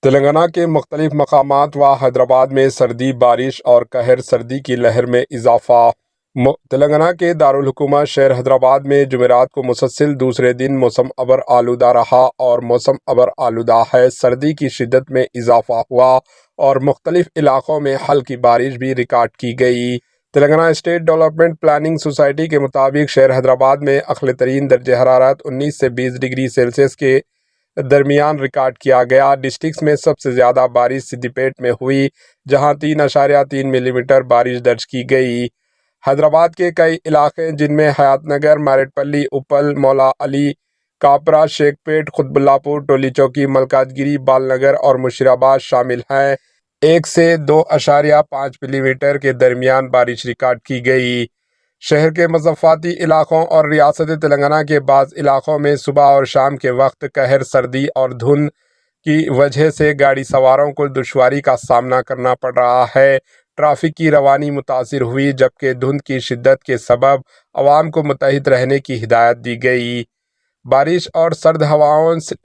تلنگانہ کے مختلف مقامات و حیدرآباد میں سردی، بارش اور قہر سردی کی لہر میں اضافہ۔ تلنگانہ کے دارالحکومت شہر حیدرآباد میں جمعرات کو مسلسل دوسرے دن موسم ابر آلودہ رہا اور موسم ابر آلودہ ہے۔ سردی کی شدت میں اضافہ ہوا اور مختلف علاقوں میں ہلکی بارش بھی ریکارڈ کی گئی۔ Telangana state development planning society کے مطابق شہر حیدرآباد میں اقل ترین درجہ حرارت 19 سے 20 ڈگری سیلسیس کے درمیان ریکارڈ کیا گیا۔ ڈسٹرکٹس میں سب سے زیادہ بارش سدی پیٹ میں ہوئی، جہاں 3.3 ملی میٹر بارش درج کی گئی۔ حیدرآباد کے کئی علاقے جن میں حیات نگر، میرٹ پلی، اپل، مولا علی، کاپرا، شیخ پیٹ، قطب اللہ پور، ٹولی چوکی، ملکاج گیری، بال نگر اور مشیرآباد شامل ہیں۔ 1 سے 2.5 ملی میٹر کے درمیان بارش ریکارڈ کی گئی۔ شہر کے مضافاتی علاقوں اور ریاست تلنگانہ کے بعض علاقوں میں صبح اور شام کے وقت قہر سردی اور دھند کی وجہ سے گاڑی سواروں کو دشواری کا سامنا کرنا پڑ رہا ہے۔ ٹریفک کی روانی متاثر ہوئی، جبکہ دھند کی شدت کے سبب عوام کو متحد رہنے کی ہدایت دی گئی۔ بارش اور سرد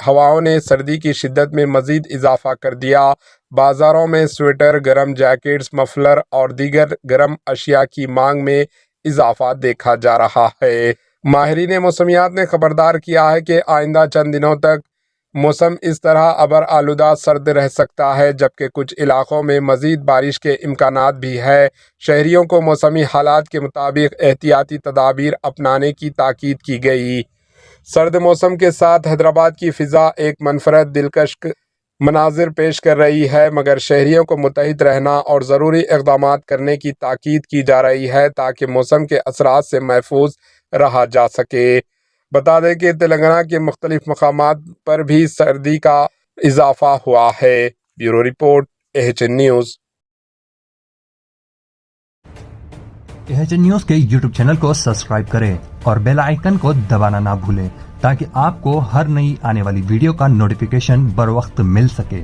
ہواؤں نے سردی کی شدت میں مزید اضافہ کر دیا۔ بازاروں میں سویٹر، گرم جیکٹس، مفلر اور دیگر گرم اشیاء کی مانگ میں اضافہ دیکھا جا رہا ہے۔ ماہرین موسمیات نے خبردار کیا ہے کہ آئندہ چند دنوں تک موسم اس طرح ابر آلودہ سرد رہ سکتا ہے، جبکہ کچھ علاقوں میں مزید بارش کے امکانات بھی ہیں۔ شہریوں کو موسمی حالات کے مطابق احتیاطی تدابیر اپنانے کی تاکید کی گئی۔ سرد موسم کے ساتھ حیدرآباد کی فضا ایک منفرد دلکش مناظر پیش کر رہی ہے، مگر شہریوں کو متحد رہنا اور ضروری اقدامات کرنے کی تاکید کی جا رہی ہے تاکہ موسم کے اثرات سے محفوظ رہا جا سکے۔ بتا دیں کہ تلنگانہ کے مختلف مقامات پر بھی سردی کا اضافہ ہوا ہے۔ Bureau report, AHN news. AHN news کے YouTube چینل کو سبسکرائب کریں اور بیل آئیکن کو دبانا نہ بھولیں تاکہ آپ کو ہر نئی آنے والی ویڈیو کا نوٹیفیکیشن بر وقت مل سکے۔